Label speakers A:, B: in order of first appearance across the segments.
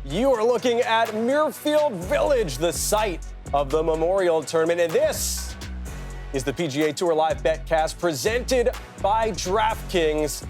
A: You are looking at Muirfield Village, the site of the Memorial Tournament, and this is the PGA Tour Live Betcast presented by DraftKings,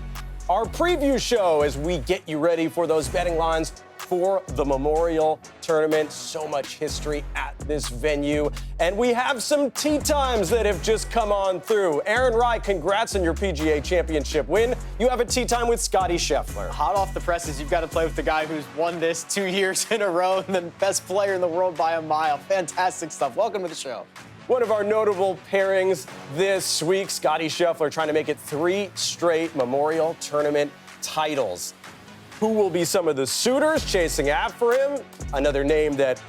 A: our preview show as we get you ready for those betting lines for the Memorial Tournament. So much history at this venue, and we have some tee times that have just come on through. Aaron Rye, congrats on your PGA Championship win. You have a tee time with Scottie Scheffler.
B: Hot off the presses, you've got to play with the guy who's won this 2 years in a row and the best player in the world by a mile. Fantastic stuff. Welcome to the show.
A: One of our notable pairings this week, Scottie Scheffler trying to make it 3 straight Memorial Tournament titles. Who will be some of the suitors chasing after him? Another name that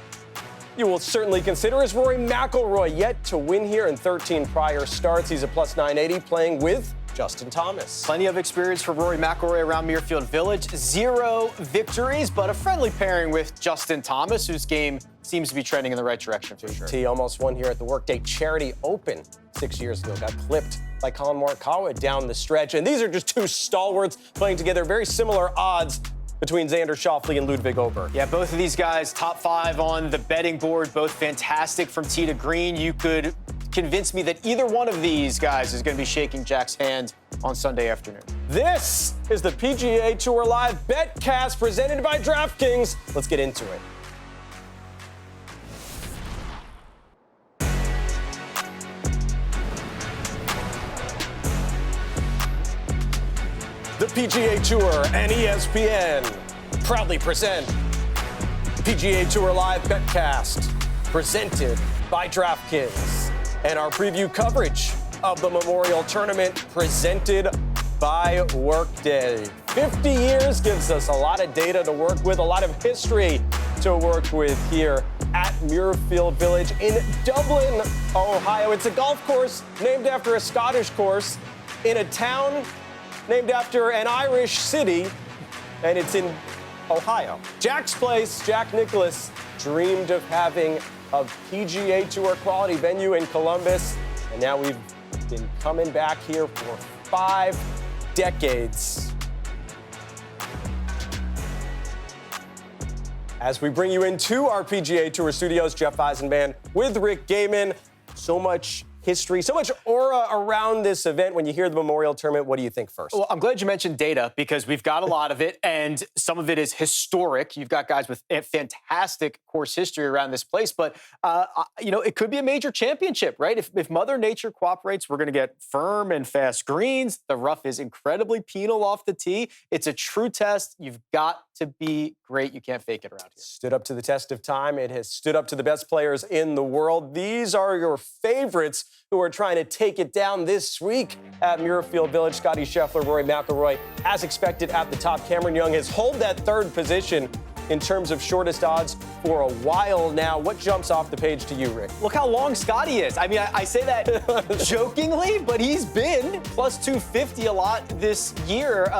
A: you will certainly consider is Rory McIlroy, yet to win here in 13 prior starts. He's a plus 980 playing with Justin Thomas.
B: Plenty of experience for Rory McIlroy around Muirfield Village. 0 victories, but a friendly pairing with Justin Thomas, whose game seems to be trending in the right direction for sure.
A: He almost won here at the Workday Charity Open 6 years ago. Got clipped by Colin Morikawa down the stretch. And these are just 2 stalwarts playing together. Very similar odds between Xander Schauffele and Ludwig Oberg.
B: Yeah, both of these guys, top 5 on the betting board, both fantastic from tee to green. You could convince me that either one of these guys is going to be shaking Jack's hand on Sunday afternoon.
A: This is the PGA Tour Live Betcast presented by DraftKings. Let's get into it. The PGA Tour and ESPN proudly present the PGA Tour Live Betcast presented by DraftKings and our preview coverage of the Memorial Tournament presented by Workday. 50 years gives us a lot of data to work with, a lot of history to work with here at Muirfield Village in Dublin, Ohio. It's a golf course named after a Scottish course in a town named after an Irish city, and it's in Ohio. Jack's place, Jack Nicklaus, dreamed of having a PGA Tour quality venue in Columbus, and now we've been coming back here for 5 decades. As we bring you into our PGA Tour studios, Jeff Eisenbad with Rick Gehman. So much history, so much aura around this event. When you hear the Memorial Tournament, what do you think first?
B: Well, I'm glad you mentioned data because we've got a lot of it, and some of it is historic. You've got guys with a fantastic course history around this place, but it could be a major championship, right? If Mother Nature cooperates, we're going to get firm and fast greens. The rough is incredibly penal off the tee. It's a true test. You've got to be great. You can't fake it around here.
A: Stood up to the test of time. It has stood up to the best players in the world. These are your favorites who are trying to take it down this week at Muirfield Village. Scottie Scheffler, Rory McIlroy, as expected at the top. Cameron Young has held that 3rd position in terms of shortest odds for a while now. What jumps off the page to you, Rick?
B: Look how long Scottie is. I mean, I say that jokingly, but he's been plus 250 a lot this year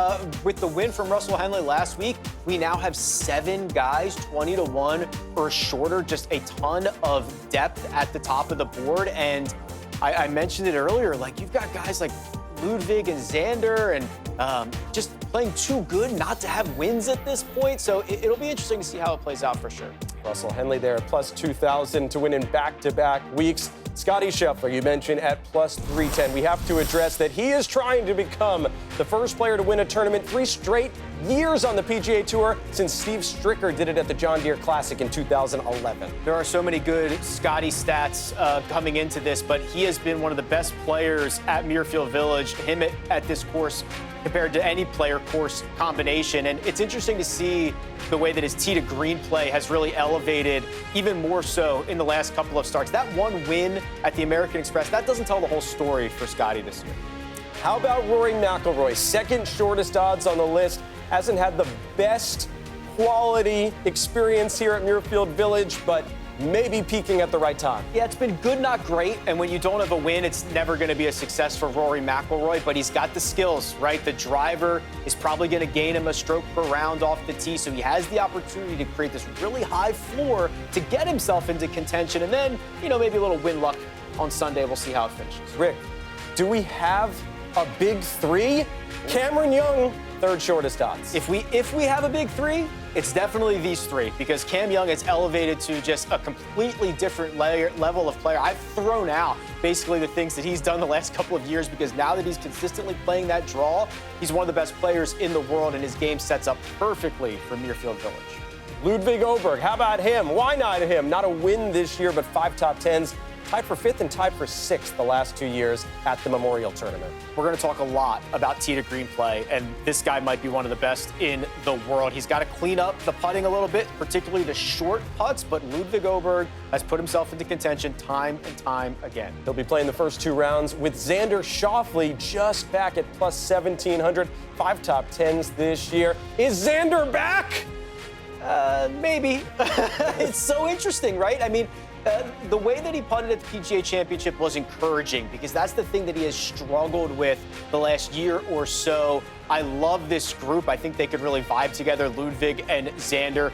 B: with the win from Russell Henley last week. We now have 7 guys, 20-1 or shorter, just a ton of depth at the top of the board. And I mentioned it earlier, like you've got guys like Ludwig and Xander and just playing too good not to have wins at this point. So it'll be interesting to see how it plays out for sure.
A: Russell Henley there at plus 2,000 to win in back-to-back weeks. Scottie Scheffler, you mentioned, at plus 310. We have to address that he is trying to become the first player to win a tournament 3 straight years on the PGA Tour since Steve Stricker did it at the John Deere Classic in 2011.
B: There are so many good Scottie stats coming into this, but he has been one of the best players at Muirfield Village, him at this course compared to any player course combination. And it's interesting to see the way that his tee to green play has really elevated even more so in the last couple of starts. That one win at the American Express, that doesn't tell the whole story for Scottie this year.
A: How about Rory McIlroy? 2nd shortest odds on the list. Hasn't had the best quality experience here at Muirfield Village, but maybe peaking at the right time.
B: Yeah, it's been good, not great. And when you don't have a win, it's never going to be a success for Rory McIlroy, but he's got the skills, right? The driver is probably going to gain him a stroke per round off the tee, so he has the opportunity to create this really high floor to get himself into contention. And then, you know, maybe a little win luck on Sunday. We'll see how it finishes.
A: Rick, do we have a big three? Cameron Young, third shortest odds.
B: If we have a big three, It's definitely these three because Cam Young is elevated to just a completely different level of player. I've thrown out basically the things that he's done the last couple of years because now that he's consistently playing that draw, he's one of the best players in the world, and his game sets up perfectly for Muirfield Village.
A: Ludwig Oberg, how about him? Why not him? Not a win this year, but 5 top 10s. Tied for 5th and tied for 6th the last 2 years at the Memorial Tournament.
B: We're going to talk a lot about tee to green play, and this guy might be one of the best in the world. He's got to clean up the putting a little bit, particularly the short putts, but Ludwig Oberg has put himself into contention time and time again.
A: He'll be playing the first 2 rounds with Xander Schauffele just back at plus 1,700. 5 top 10s this year. Is Xander back?
B: Maybe. It's so interesting, right? I mean, the way that he putted at the PGA Championship was encouraging because that's the thing that he has struggled with the last year or so. I love this group. I think they could really vibe together, Ludwig and Xander.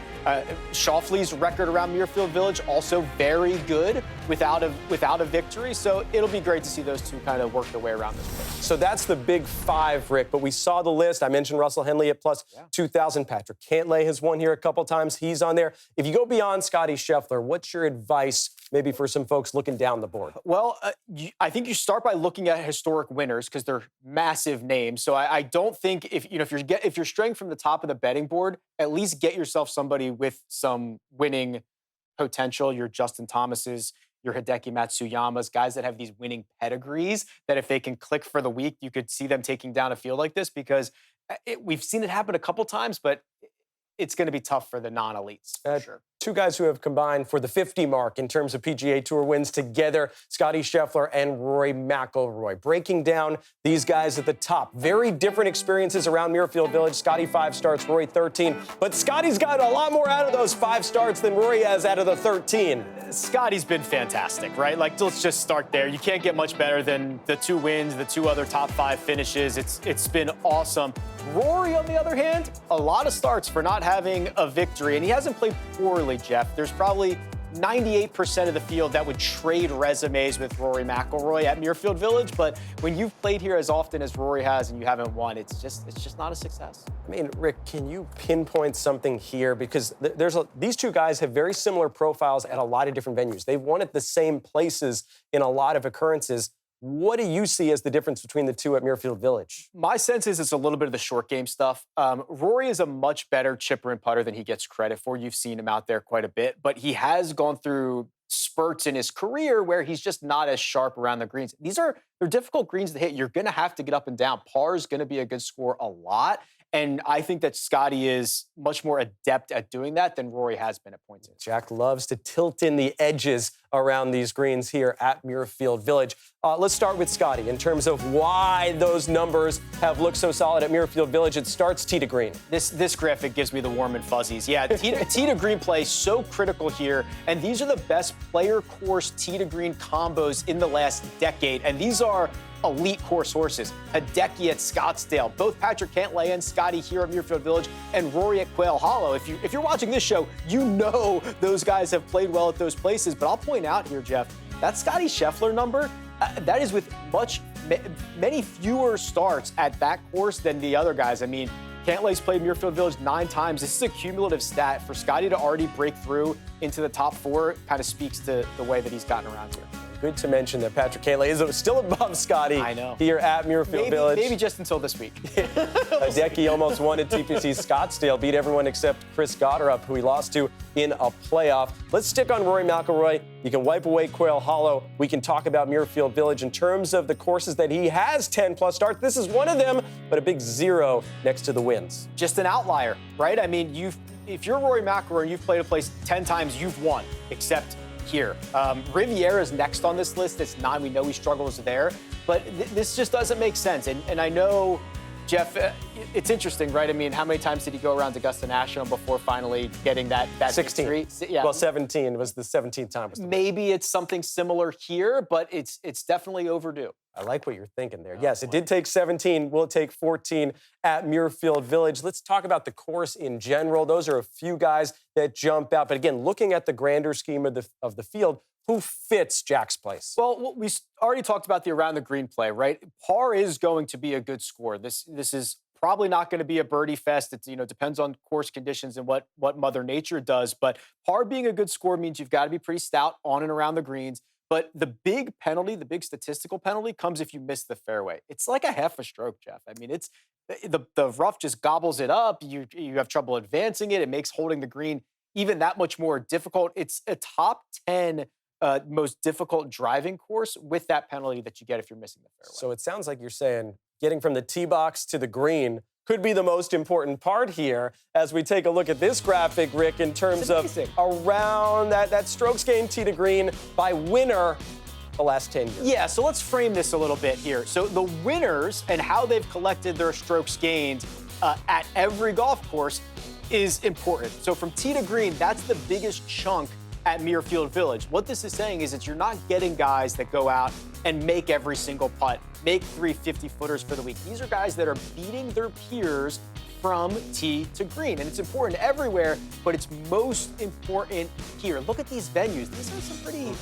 B: Schauffele's record around Muirfield Village also very good without a victory. So it'll be great to see those two kind of work their way around this place.
A: So that's the big 5, Rick. But we saw the list. I mentioned Russell Henley at plus 2,000. Patrick Cantlay has won here a couple times. He's on there. If you go beyond Scottie Scheffler, what's your advice maybe for some folks looking down the board?
B: Well, I think you start by looking at historic winners because they're massive names. So I don't think if you're straying from the top of the betting board, at least get yourself somebody with some winning potential. Your Justin Thomases, your Hideki Matsuyamas, guys that have these winning pedigrees that if they can click for the week, you could see them taking down a field like this because we've seen it happen a couple times, but it's going to be tough for the non-elites, for sure.
A: 2 guys who have combined for the 50 mark in terms of PGA Tour wins together, Scottie Scheffler and Rory McIlroy. Breaking down these guys at the top. Very different experiences around Muirfield Village. Scottie 5 starts, Rory 13. But Scottie's got a lot more out of those 5 starts than Rory has out of the 13.
B: Scottie's been fantastic, right? Like, let's just start there. You can't get much better than the 2 wins, the 2 other top 5 finishes. It's been awesome. Rory, on the other hand, a lot of starts for not having a victory, and he hasn't played poorly, Jeff. There's probably 98% of the field that would trade resumes with Rory McIlroy at Muirfield Village, but when you've played here as often as Rory has and you haven't won, it's just not a success.
A: I mean, Rick, can you pinpoint something here? Because these 2 guys have very similar profiles at a lot of different venues. They've won at the same places in a lot of occurrences. What do you see as the difference between the 2 at Muirfield Village?
B: My sense is it's a little bit of the short game stuff. Rory is a much better chipper and putter than he gets credit for. You've seen him out there quite a bit, but he has gone through spurts in his career where he's just not as sharp around the greens. They're difficult greens to hit. You're going to have to get up and down. Par is going to be a good score a lot. And I think that Scottie is much more adept at doing that than Rory has been at points.
A: Jack loves to tilt in the edges around these greens here at Muirfield Village. Let's start with Scottie in terms of why those numbers have looked so solid at Muirfield Village. It starts tee to green.
B: This graphic gives me the warm and fuzzies. Yeah, tee to green play so critical here, and these are the best player course tee to green combos in the last decade, and these are elite course horses. Hideki at Scottsdale, both Patrick Cantlay and Scottie here at Muirfield Village, and Rory at Quail Hollow. If you're watching this show, you know those guys have played well at those places. But I'll point out here, Jeff, that Scottie Scheffler number, that is with many fewer starts at that course than the other guys. I mean, Cantlay's played Muirfield Village 9 times. This is a cumulative stat. For Scottie to already break through into the top 4 kind of speaks to the way that he's gotten around here.
A: Good to mention that Patrick Cantlay is still above Scottie here at Muirfield Village.
B: Maybe just until this week.
A: Hideki almost won at TPC Scottsdale, beat everyone except Chris Gotterup, who he lost to in a playoff. Let's stick on Rory McIlroy. You can wipe away Quail Hollow. We can talk about Muirfield Village in terms of the courses that he has 10-plus starts. This is one of them, but a big 0 next to the wins.
B: Just an outlier, right? I mean, if you're Rory McIlroy and you've played a place 10 times, you've won, except here. Riviera's next on this list. It's 9. We know he struggles there, but this just doesn't make sense. And I know, Jeff, it's interesting, right? I mean, how many times did he go around Augusta National before finally getting that
A: 16.
B: victory? Yeah.
A: Well, 17 was the 17th time.
B: Maybe it's something similar here, but it's definitely overdue.
A: I like what you're thinking there. Yes, it did take 17. Will it take 14 at Muirfield Village? Let's talk about the course in general. Those are a few guys that jump out. But again, looking at the grander scheme of the field, who fits Jack's place?
B: Well, we already talked about the around the green play, right? Par is going to be a good score. This is probably not going to be a birdie fest. It depends on course conditions and what Mother Nature does. But par being a good score means you've got to be pretty stout on and around the greens. But the big penalty, the big statistical penalty, comes if you miss the fairway. It's like a half a stroke, Jeff. I mean, it's the rough just gobbles it up. You have trouble advancing it. It makes holding the green even that much more difficult. It's a top 10 most difficult driving course with that penalty that you get if you're missing the fairway.
A: So it sounds like you're saying getting from the tee box to the green could be the most important part here as we take a look at this graphic, Rick, in terms of around that strokes gained tee to green by winner the last 10 years.
B: Yeah, so let's frame this a little bit here. So the winners and how they've collected their strokes gained at every golf course is important. So from tee to green, that's the biggest chunk at Muirfield Village. What this is saying is that you're not getting guys that go out and make every single putt, make 350-footers for the week. These are guys that are beating their peers from tee to green. And it's important everywhere, but it's most important here. Look at these venues. These are some pretty,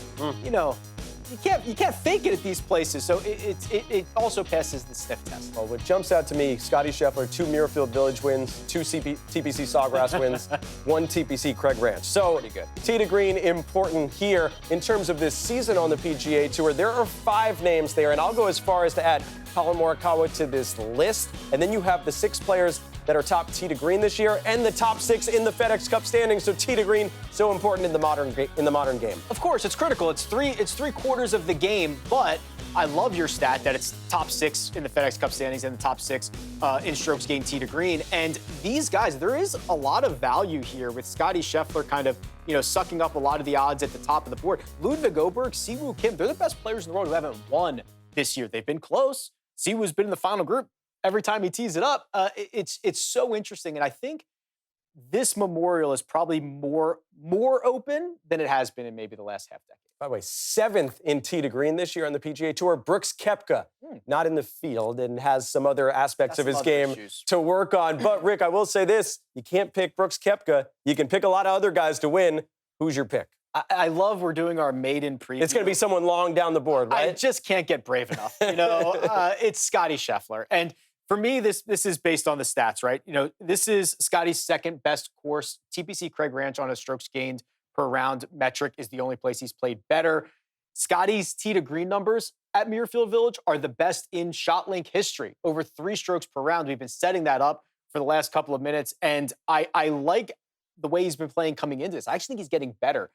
B: you can't fake it at these places. So it also passes the sniff test.
A: Well, what jumps out to me, Scottie Scheffler, 2 Muirfield Village wins, 2 TPC Sawgrass wins, 1 TPC Craig Ranch. So
B: pretty good.
A: Tee to green important here in terms of this season on the PGA Tour. There are 5 names there, and I'll go as far as to add Colin Morikawa to this list. And then you have the 6 players that are top tee to green this year, and the top 6 in the FedEx Cup standings. So tee to green, so important in the modern game.
B: Of course, it's critical. It's three quarters of the game, but I love your stat that it's top 6 in the FedEx Cup standings and the top 6 in strokes gained tee to green. And these guys, there is a lot of value here with Scottie Scheffler kind of, sucking up a lot of the odds at the top of the board. Ludwig Oberg, Siwoo Kim, they're the best players in the world who haven't won this year. They've been close. Siwoo's been in the final group every time he tees it up. It's so interesting, and I think this Memorial is probably more open than it has been in maybe the last half decade.
A: By the way, 7th in tee to green this year on the PGA Tour. Brooks Koepka, not in the field and has some other aspects of his game to work on. But, Rick, I will say this. You can't pick Brooks Koepka. You can pick a lot of other guys to win. Who's your pick?
B: I love we're doing our maiden preview.
A: It's going to be someone long down the board, right?
B: I just can't get brave enough. It's Scottie Scheffler. And for me, this is based on the stats, right? This is Scottie's second best course. TPC Craig Ranch on a strokes gained per round metric is the only place he's played better. Scottie's tee to green numbers at Muirfield Village are the best in ShotLink history, over 3 strokes per round. We've been setting that up for the last couple of minutes, and I like the way he's been playing coming into this. I actually think he's getting better.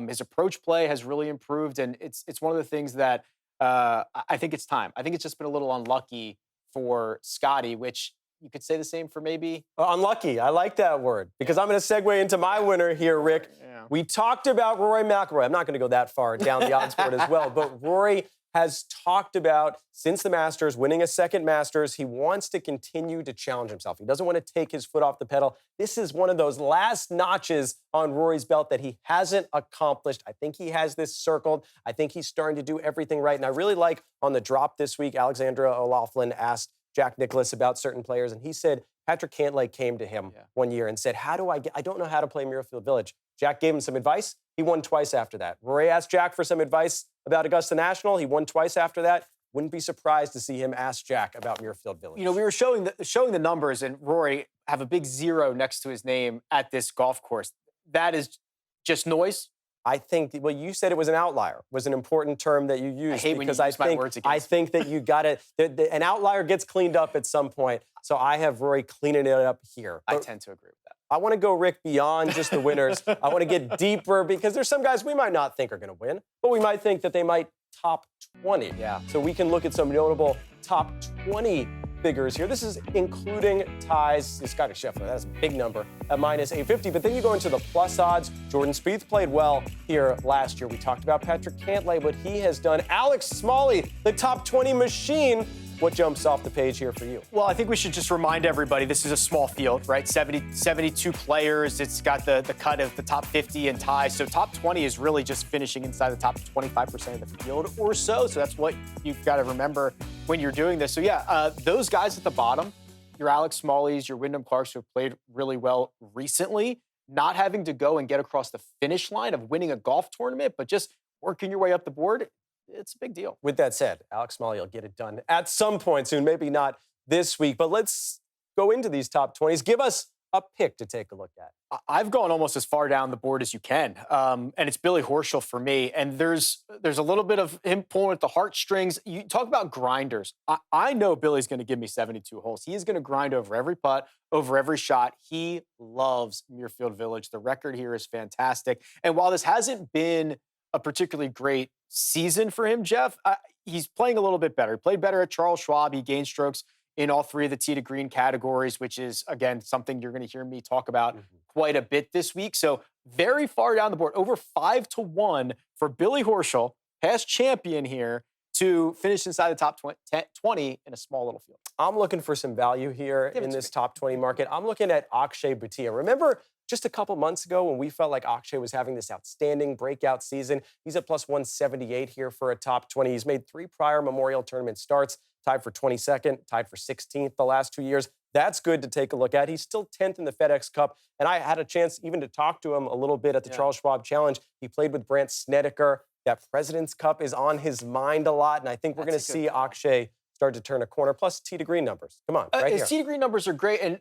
B: His approach play has really improved, and it's one of the things that I think it's time. I think it's just been a little unlucky for Scottie, which you could say the same for maybe.
A: Unlucky. I like that word because I'm going to segue into my winner here, Rick.
B: Yeah.
A: We talked about Rory McIlroy. I'm not going to go that far down the odds board as well, but Rory has talked about, since the Masters, winning a second Masters, he wants to continue to challenge himself. He doesn't want to take his foot off the pedal. This is one of those last notches on Rory's belt that he hasn't accomplished. I think he has this circled. I think he's starting to do everything right. And I really like on the drop this week, Alexandra O'Loughlin asked Jack Nicklaus about certain players, and he said Patrick Cantlay came to him one year and said, I don't know how to play Muirfield Village. Jack gave him some advice. He won twice after that. Rory asked Jack for some advice about Augusta National. He won twice after that. Wouldn't be surprised to see him ask Jack about Muirfield Village.
B: We were showing the numbers, and Rory have a big 0 next to his name at this golf course. That is just noise.
A: I think, well, you said it was an outlier, was an important term that you used.
B: I hate when you use my words against me.
A: I think that you got it. An outlier gets cleaned up at some point. So I have Rory cleaning it up here.
B: I tend to agree with that.
A: I want to go, Rick, beyond just the winners. I want to get deeper because there's some guys we might not think are going to win, but we might think that they might top 20.
B: Yeah.
A: So we can look at some notable top 20 figures here. This is including ties. Scottie Scheffler, that's a big number at minus 850. But then you go into the plus odds. Jordan Spieth played well here last year. We talked about Patrick Cantlay, what he has done. Alex Smalley, the top 20 machine. What jumps off the page here for you?
B: Well, I think we should just remind everybody this is a small field, right? 72 players. It's got the cut of the top 50 and ties. So top 20 is really just finishing inside the top 25% of the field or so. So that's what you've got to remember when you're doing this. So yeah, those guys at the bottom, your Alex Smalley's, your Wyndham Clarks, who have played really well recently, not having to go and get across the finish line of winning a golf tournament, but just working your way up the board. It's a big deal.
A: With that said, Alex Smalley will get it done at some point soon, maybe not this week. But let's go into these top 20s. Give us a pick to take a look at.
B: I've gone almost as far down the board as you can, and it's Billy Horschel for me. And there's a little bit of him pulling at the heartstrings. You talk about grinders. I know Billy's going to give me 72 holes. He is going to grind over every putt, over every shot. He loves Muirfield Village. The record here is fantastic. And while this hasn't been a particularly great season for him, Jeff, he's playing a little bit better. He played better at Charles Schwab. He gained strokes in all three of the tee to green categories, which is, again, something you're going to hear me talk about quite a bit this week. So very far down the board, over 5-1 for Billy Horschel, past champion here, to finish inside the top 20 in a small little field.
A: I'm looking for some value here in this top 20 market. I'm looking at Akshay Bhatia. Remember just a couple months ago when we felt like Akshay was having this outstanding breakout season? He's at plus 178 here for a top 20. He's made 3 prior Memorial Tournament starts, tied for 22nd, tied for 16th the last 2 years. That's good to take a look at. He's still 10th in the FedEx Cup, and I had a chance even to talk to him a little bit at the Charles Schwab Challenge. He played with Brandt Snedeker. That President's Cup is on his mind a lot, and I think we're going to see Akshay start to turn a corner. Plus tee to green numbers. Come on, right here.
B: His tee to green numbers are great, and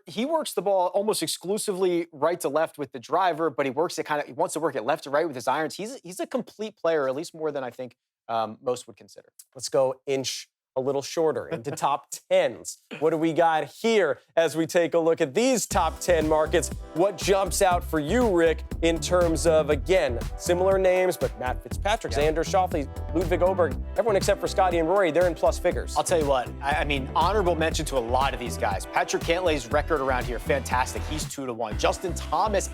B: he works the ball almost exclusively right to left with the driver, but he wants to work it left to right with his irons. He's a complete player, at least more than I think most would consider.
A: Let's go inch a little shorter into top 10s. What do we got here as we take a look at these top 10 markets? What jumps out for you, Rick, in terms of, again, similar names, but Matt Fitzpatrick, Xander Schauffele, Ludwig Oberg, everyone except for Scottie and Rory, they're in plus figures.
B: I'll tell you what, I mean, honorable mention to a lot of these guys. Patrick Cantlay's record around here, fantastic. He's 2-1. Justin Thomas,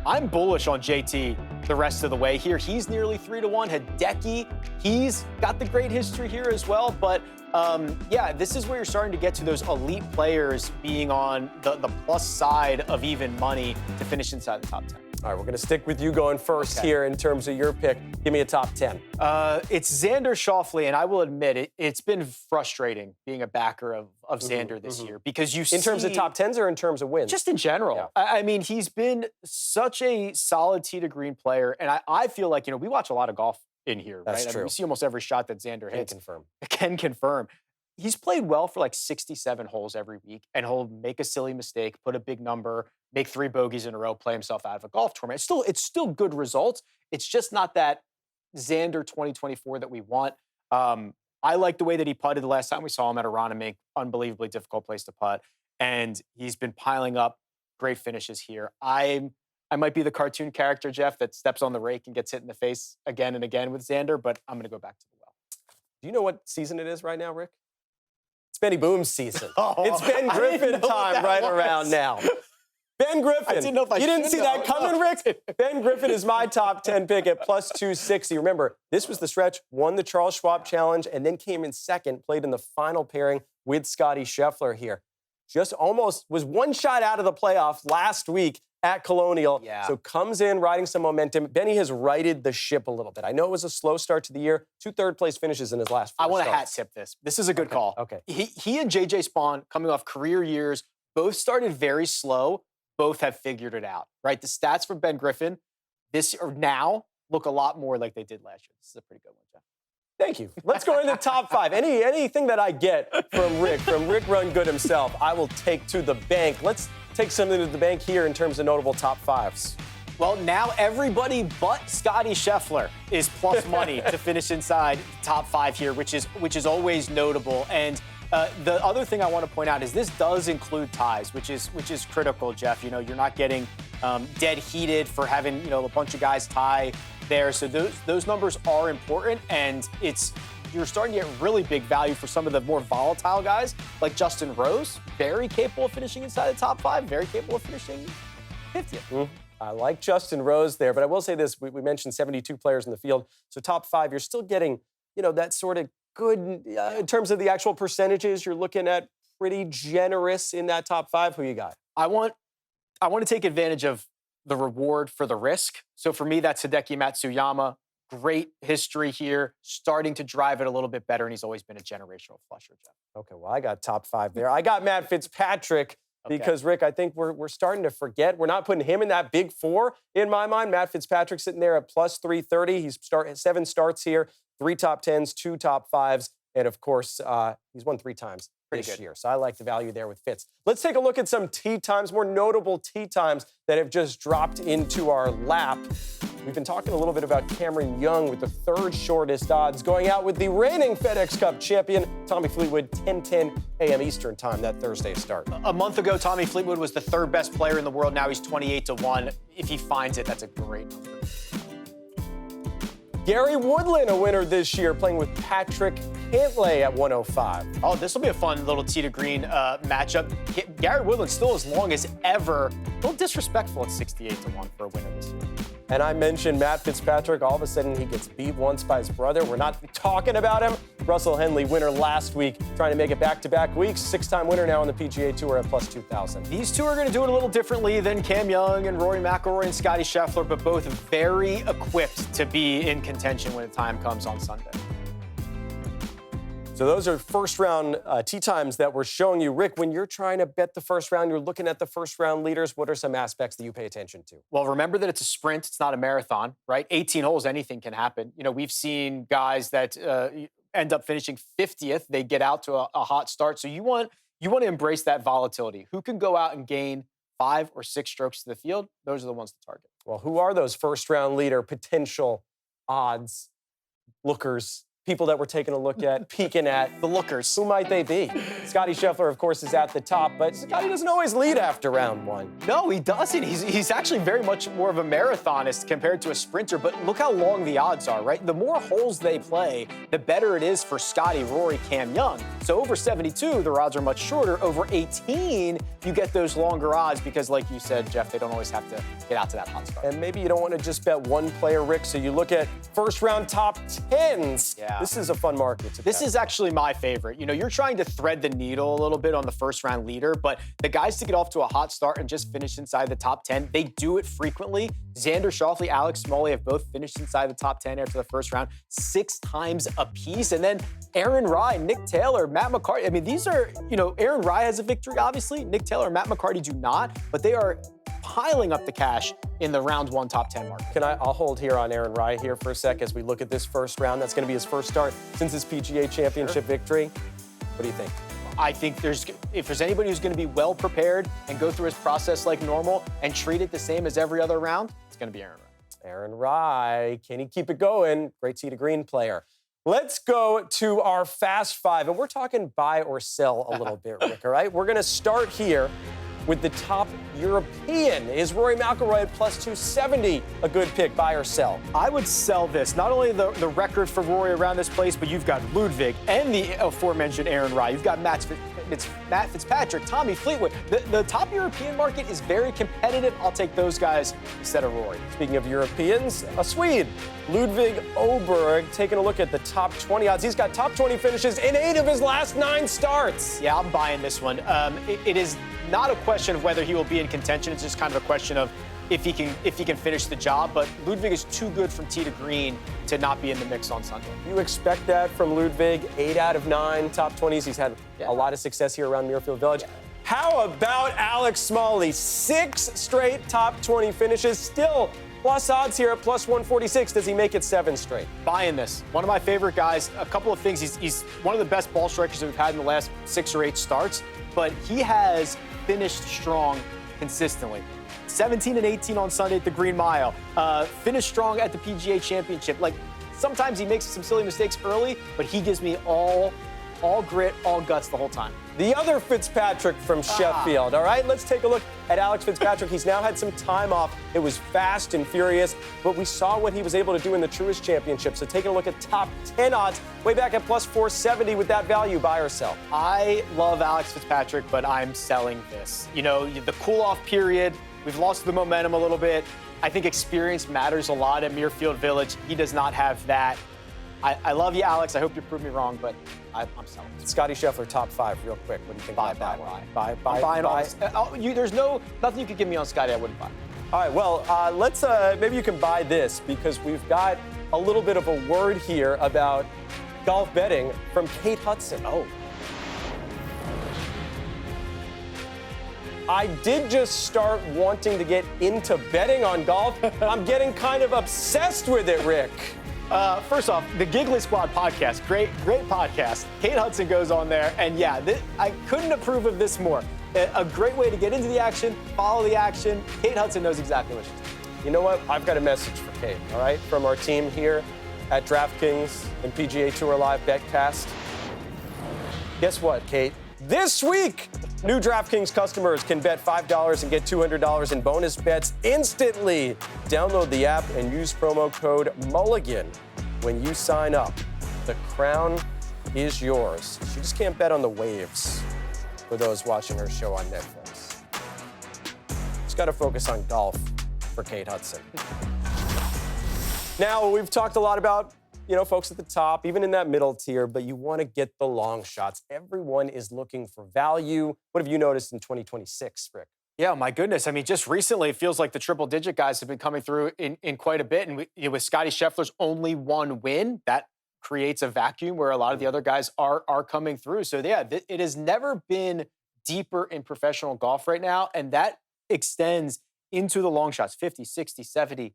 B: I'm bullish on JT the rest of the way here. He's nearly 3-1. Hideki, he's got the great history here as well. But this is where you're starting to get to those elite players being on the plus side of even money to finish inside the top 10.
A: All right, we're going to stick with you going first here in terms of your pick. Give me a top 10.
B: It's Xander Schauffele, and I will admit it's been frustrating being a backer of Xander this year because you see...
A: In terms of top 10s or in terms of wins?
B: Just in general. Yeah. I mean, he's been such a solid tee to green player, and I feel like, we watch a lot of golf in here,
A: That's
B: right?
A: true.
B: We see almost every shot that Xander hits.
A: Can confirm.
B: He's played well for like 67 holes every week, and he'll make a silly mistake, put a big number, make 3 bogeys in a row, play himself out of a golf tournament. It's still good results. It's just not that Xander 2024 that we want. I like the way that he putted the last time we saw him at Aronimink. Unbelievably difficult place to putt. And he's been piling up great finishes here. I might be the cartoon character, Jeff, that steps on the rake and gets hit in the face again and again with Xander, but I'm going to go back to the well.
A: Do you know what season it is right now, Rick? It's Benny Boom's season. It's Ben Griffin time right around now. Ben Griffin.
B: I didn't know if I
A: You didn't see that coming, Rick? Ben Griffin is my top 10 pick at plus 260. Remember, this was the stretch, won the Charles Schwab Challenge, and then came in second, played in the final pairing with Scottie Scheffler here. Just almost was one shot out of the playoff last week at Colonial.
B: Yeah.
A: So comes in riding some momentum. Benny has righted the ship a little bit. I know it was a slow start to the year. 2 third-place finishes in his last 4
B: I want to
A: starts.
B: hat tip this. This is a good call.
A: Okay.
B: He and JJ Spawn, coming off career years, both started very slow. Both have figured it out, right? The stats from Ben Griffin now look a lot more like they did last year. This is a pretty good one, Jeff.
A: Thank you. Let's go into the top 5. Anything that I get from Rick Run Good himself, I will take to the bank. Let's take something to the bank here in terms of notable top 5s.
B: Well, now everybody but Scottie Scheffler is plus money to finish inside top 5 here, which is always notable. And the other thing I want to point out is this does include ties, which is critical, Jeff. You're not getting dead heated for having a bunch of guys tie there. So those numbers are important, and you're starting to get really big value for some of the more volatile guys like Justin Rose, very capable of finishing inside the top 5, very capable of finishing 50th.
A: I like Justin Rose there, but I will say this: we mentioned 72 players in the field, so top 5, you're still getting that sort of good in terms of the actual percentages. You're looking at pretty generous in that top 5. Who you got?
B: I want to take advantage of the reward for the risk. So for me, that's Hideki Matsuyama. Great history here, starting to drive it a little bit better, and he's always been a generational flusher, Jeff.
A: Okay, well, I got top 5 there. I got Matt Fitzpatrick because, Rick, I think we're starting to forget. We're not putting him in that big 4 in my mind. Matt Fitzpatrick sitting there at plus 330. He's 7 starts here, 3 top 10s, 2 top 5s, and, of course, he's won 3 times this year. So I like the value there with Fitz. Let's take a look at some tee times, more notable tee times that have just dropped into our lap. We've been talking a little bit about Cameron Young with the third shortest odds, going out with the reigning FedEx Cup champion, Tommy Fleetwood, 10:10 a.m. Eastern time, that Thursday start.
B: A month ago, Tommy Fleetwood was the third best player in the world. Now he's 28-1. If he finds it, that's a great number.
A: Gary Woodland, a winner this year, playing with Patrick Cantlay at 105.
B: Oh, this will be a fun little tee to green matchup. Gary Woodland still as long as ever. A little disrespectful at 68-1 for a winner this year.
A: And I mentioned Matt Fitzpatrick. All of a sudden, he gets beat once by his brother. We're not talking about him. Russell Henley, winner last week, trying to make it back-to-back weeks. Six-time winner now on the PGA Tour at plus 2,000.
B: These two are going to do it a little differently than Cam Young and Rory McIlroy and Scottie Scheffler, but both very equipped to be in contention when the time comes on Sunday.
A: So those are first-round tee times that we're showing you. Rick, when you're trying to bet the first round, you're looking at the first-round leaders. What are some aspects that you pay attention to?
B: Well, remember that it's a sprint. It's not a marathon, right? 18 holes, anything can happen. You know, we've seen guys that end up finishing 50th. They get out to a hot start. So you want to embrace that volatility. Who can go out and gain 5 or 6 strokes to the field? Those are the ones to target.
A: Well, who are those first-round leader potential odds lookers? People that we're taking a look at, peeking at.
B: The lookers.
A: Who might they be? Scottie Scheffler, of course, is at the top, but Scottie doesn't always lead after round one.
B: No, he doesn't. He's actually very much more of a marathonist compared to a sprinter, but look how long the odds are, right? The more holes they play, the better it is for Scottie, Rory, Cam Young. So over 72, their odds are much shorter. Over 18, you get those longer odds because, like you said, Jeff, they don't always have to get out to that hot start.
A: And maybe you don't want to just bet one player, Rick, so you look at first-round top 10s.
B: Yeah.
A: This is a fun market to bet.
B: This is actually my favorite. You know, you're trying to thread the needle a little bit on the first-round leader, but the guys to get off to a hot start and just finish inside the top 10, they do it frequently. Xander Schauffele, Alex Smalley have both finished inside the top 10 after the first round 6 times apiece. And then Aaron Rai, Nick Taylor, Matt McCarty. I mean, these are, you know, Aaron Rai has a victory, obviously. Nick Taylor and Matt McCarty do not, but they are piling up the cash in the round 1 top 10 mark.
A: I'll hold here on Aaron Rai here for a sec as we look at this first round. That's going to be his first start since his PGA Championship victory. What do you think?
B: I think if there's anybody who's going to be well prepared and go through his process like normal and treat it the same as every other round, it's going to be Aaron Rai.
A: Aaron Rai, can he keep it going? Great tee to green player. Let's go to our Fast Five, and we're talking buy or sell a little bit, Rick, all right? We're going to start here with the top European. Is Rory McIlroy at plus 270 a good pick, buy or sell?
B: I would sell this. Not only the record for Rory around this place, but you've got Ludwig and the aforementioned Aaron Rai. You've got Matt Fitzpatrick, Tommy Fleetwood. The top European market is very competitive. I'll take those guys instead of Rory.
A: Speaking of Europeans, a Swede, Ludwig Åberg, taking a look at the top 20 odds. He's got top 20 finishes in 8 of his last 9 starts.
B: Yeah, I'm buying this one. It is not a question of whether he will be in contention. It's just kind of a question of if he can finish the job. But Ludwig is too good from tee to green to not be in the mix on Sunday.
A: You expect that from Ludwig? 8 out of 9 top 20s. He's had a lot of success here around Muirfield Village. How about Alex Smalley? 6 straight top 20 finishes. Still plus odds here at plus 146. Does he make it 7 straight?
B: Buying this. One of my favorite guys. A couple of things. He's one of the best ball strikers that we've had in the last 6 or 8 starts. But he has finished strong consistently. 17 and 18 on Sunday at the Green Mile. Finished strong at the PGA Championship. Like, sometimes he makes some silly mistakes early, but he gives me all grit, all guts the whole time.
A: The other Fitzpatrick from Sheffield, all right? Let's take a look at Alex Fitzpatrick. He's now had some time off. It was fast and furious, but we saw what he was able to do in the Truist Championship. So taking a look at top 10 odds, way back at plus 470 with that value, buy or sell?
B: I love Alex Fitzpatrick, but I'm selling this. You know, the cool-off period, we've lost the momentum a little bit. I think experience matters a lot at Muirfield Village. He does not have that. I love you, Alex. I hope you prove me wrong, but I'm selling.
A: Scottie Scheffler, top 5, real quick. What do you think about that one? Buy.
B: There's nothing you could give me on Scottie I wouldn't buy.
A: All right, well, let's maybe you can buy this because we've got a little bit of a word here about golf betting from Kate Hudson.
B: Oh.
A: I did just start wanting to get into betting on golf. I'm getting kind of obsessed with it, Rick.
B: First off, the Giggly Squad podcast, great podcast. Kate Hudson goes on there, and yeah, I couldn't approve of this more. A great way to get into the action, follow the action. Kate Hudson knows exactly what she's doing.
A: You know what? I've got a message for Kate, all right? From our team here at DraftKings and PGA Tour Live Betcast. Guess what, Kate? This week, new DraftKings customers can bet $5 and get $200 in bonus bets instantly. Download the app and use promo code Mulligan when you sign up. The crown is yours. She just can't bet on the waves for those watching her show on Netflix. She's got to focus on golf for Kate Hudson. Now, we've talked a lot about, folks at the top, even in that middle tier, but you want to get the long shots. Everyone is looking for value. What have you noticed in 2026, Rick?
B: Yeah, my goodness. I mean, just recently, it feels like the triple-digit guys have been coming through in quite a bit. And with Scottie Scheffler's only one win, that creates a vacuum where a lot of the other guys are coming through. So, yeah, it has never been deeper in professional golf right now, and that extends into the long shots, 50, 60, 70,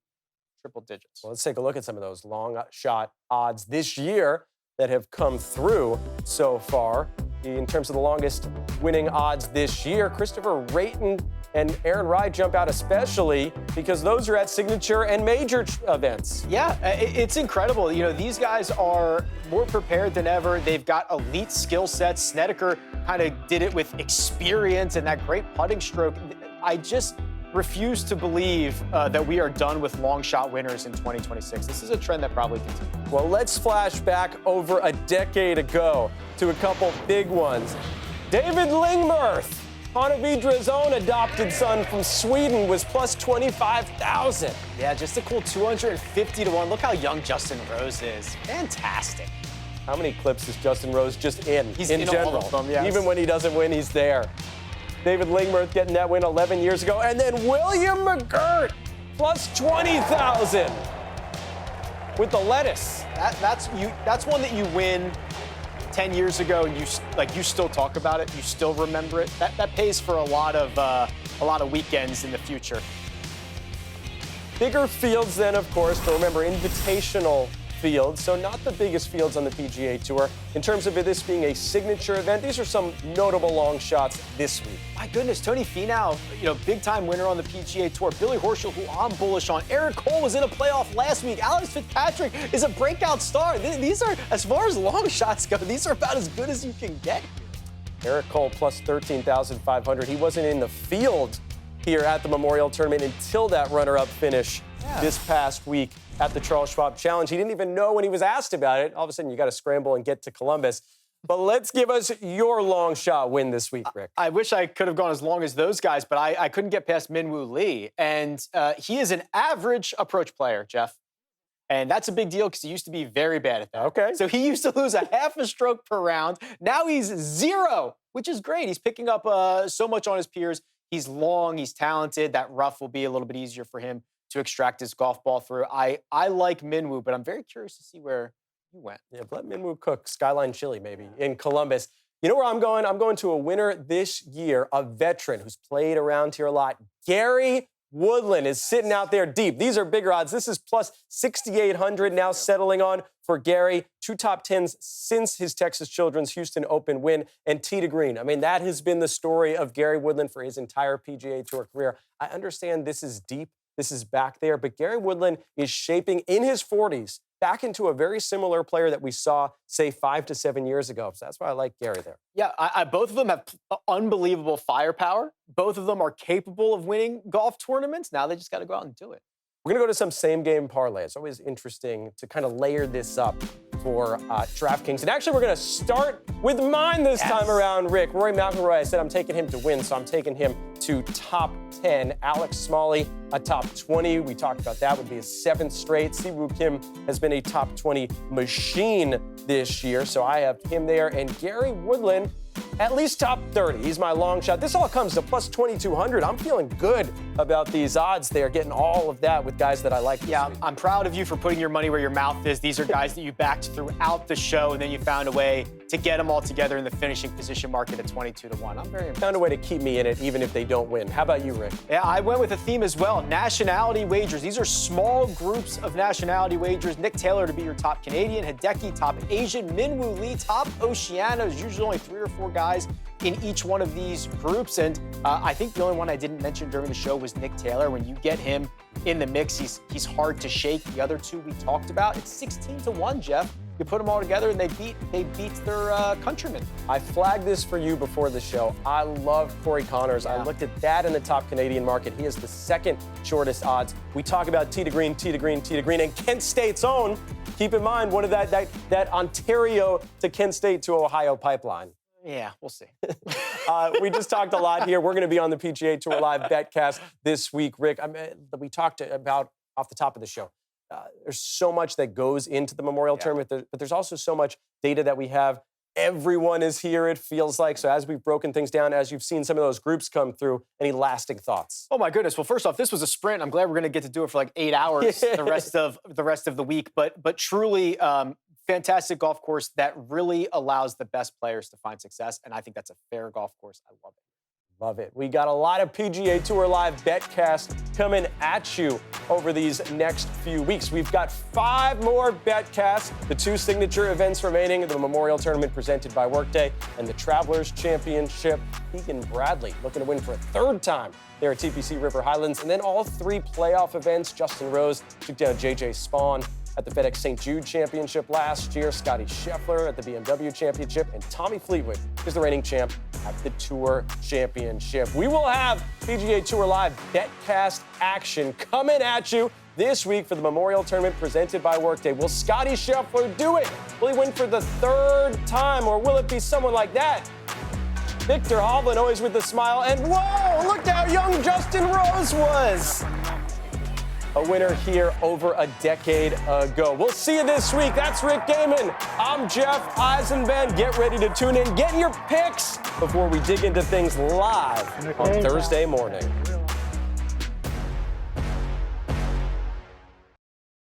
B: triple digits.
A: Well, let's take a look at some of those long shot odds this year that have come through so far. In terms of the longest winning odds this year, Christopher Rayton and Aaron Rai jump out especially because those are at signature and major events.
B: Yeah, it's incredible. These guys are more prepared than ever. They've got elite skill sets. Snedeker kind of did it with experience and that great putting stroke. I just refuse to believe that we are done with long shot winners in 2026. This is a trend that probably continues.
A: Well, let's flash back over a decade ago to a couple big ones. David Lingmerth, Hannavidra's own adopted son from Sweden, was plus 25,000.
B: Yeah, just a cool 250 to 1. Look how young Justin Rose is. Fantastic.
A: How many clips is Justin Rose just in?
B: He's in
A: general.
B: All of them, yes.
A: Even when he doesn't win, he's there. David Lingmerth getting that win 11 years ago. And then William McGirt, plus 20,000 with the lettuce.
B: That's one that you win 10 years ago, and you still talk about it, you still remember it. That pays for a lot of weekends in the future.
A: Bigger fields then, of course, but remember, invitational fields, so not the biggest fields on the PGA Tour. In terms of this being a signature event, these are some notable long shots this week.
B: My goodness, Tony Finau, big-time winner on the PGA Tour. Billy Horschel, who I'm bullish on. Eric Cole was in a playoff last week. Alex Fitzpatrick is a breakout star. These are, as far as long shots go, these are about as good as you can get.
A: Eric Cole plus 13,500. He wasn't in the field here at the Memorial Tournament until that runner-up finish this past week at the Charles Schwab Challenge. He didn't even know when he was asked about it. All of a sudden, you got to scramble and get to Columbus. But let's give us your long shot win this week, Rick.
B: I wish I could have gone as long as those guys, but I couldn't get past Min-Woo Lee. And he is an average approach player, Jeff. And that's a big deal because he used to be very bad at that.
A: Okay.
B: So he used to lose a half a stroke per round. Now he's 0, which is great. He's picking up so much on his peers. He's long, he's talented. That rough will be a little bit easier for him to extract his golf ball through. I like Min-Woo, but I'm very curious to see where you went.
A: Yeah, let Min-Woo cook Skyline Chili maybe in Columbus. You know where I'm going? I'm going to a winner this year, a veteran who's played around here a lot. Gary Woodland is sitting out there deep. These are bigger odds. This is plus 6,800 now settling on for Gary. 2 top 10s since his Texas Children's Houston Open win and tee to green. I mean, that has been the story of Gary Woodland for his entire PGA Tour career. I understand this is deep. This is back there, but Gary Woodland is shaping in his 40s back into a very similar player that we saw, say, 5 to 7 years ago. So that's why I like Gary there.
B: Yeah, both of them have unbelievable firepower. Both of them are capable of winning golf tournaments. Now they just got to go out and do it.
A: We're going to go to some same-game parlay. It's always interesting to kind of layer this up for DraftKings. And actually, we're going to start with mine this time around, Rick. Rory McIlroy, I said I'm taking him to win, so I'm taking him to top 10. Alex Smalley, a top 20. We talked about that. Would be his 7th straight. Siwoo Kim has been a top 20 machine this year, so I have him there. And Gary Woodland, at least top 30. He's my long shot. This all comes to plus 2,200. I'm feeling good about these odds there, getting all of that with guys that I like.
B: Yeah, I'm proud of you for putting your money where your mouth is. These are guys that you backed throughout the show, and then you found a way to get them all together in the finishing position market at 22 to 1. I'm very impressed.
A: Found a way to keep me in it, even if they don't win. How about you, Rick?
B: Yeah, I went with a theme as well. Nationality wagers. These are small groups of nationality wagers. Nick Taylor to be your top Canadian, Hideki top Asian, Minwoo Lee top Oceania. There's usually only 3 or 4 guys in each one of these groups. And I think the only one I didn't mention during the show was Nick Taylor. When you get him in the mix, he's hard to shake. The other 2 we talked about, it's 16-1, Jeff. You put them all together and they beat their countrymen.
A: I flagged this for you before the show. I love Corey Connors. Yeah. I looked at that in the top Canadian market. He is the 2nd shortest odds. We talk about tee to green, tee to green, tee to green, and Kent State's own. Keep in mind, what of that Ontario to Kent State to Ohio pipeline.
B: Yeah, we'll see.
A: We just talked a lot here. We're going to be on the PGA Tour Live Betcast this week, Rick. We talked about off the top of the show. There's so much that goes into the Memorial Tournament, but there's also so much data that we have. Everyone is here, it feels like. So as we've broken things down, as you've seen some of those groups come through, any lasting thoughts?
B: Oh my goodness. Well, first off, this was a sprint. I'm glad we're going to get to do it for like 8 hours the rest of the week. But truly, fantastic golf course that really allows the best players to find success. And I think that's a fair golf course. I love it.
A: Love it. We got a lot of PGA Tour Live Betcast coming at you over these next few weeks. We've got 5 more Betcasts, the 2 signature events remaining, the Memorial Tournament presented by Workday and the Travelers Championship. Keegan Bradley looking to win for a 3rd time there at TPC River Highlands. And then all 3 playoff events. Justin Rose took down J.J. Spawn at the FedEx St. Jude Championship last year, Scottie Scheffler at the BMW Championship, and Tommy Fleetwood is the reigning champ at the Tour Championship. We will have PGA Tour Live Betcast action coming at you this week for the Memorial Tournament presented by Workday. Will Scottie Scheffler do it? Will he win for the 3rd time, or will it be someone like that? Victor Hovland, always with a smile, and whoa, look how young Justin Rose was. A winner here over a decade ago. We'll see you this week. That's Rick Gehman. I'm Jeff Eisenbad. Get ready to tune in. Get your picks before we dig into things live on Thursday morning.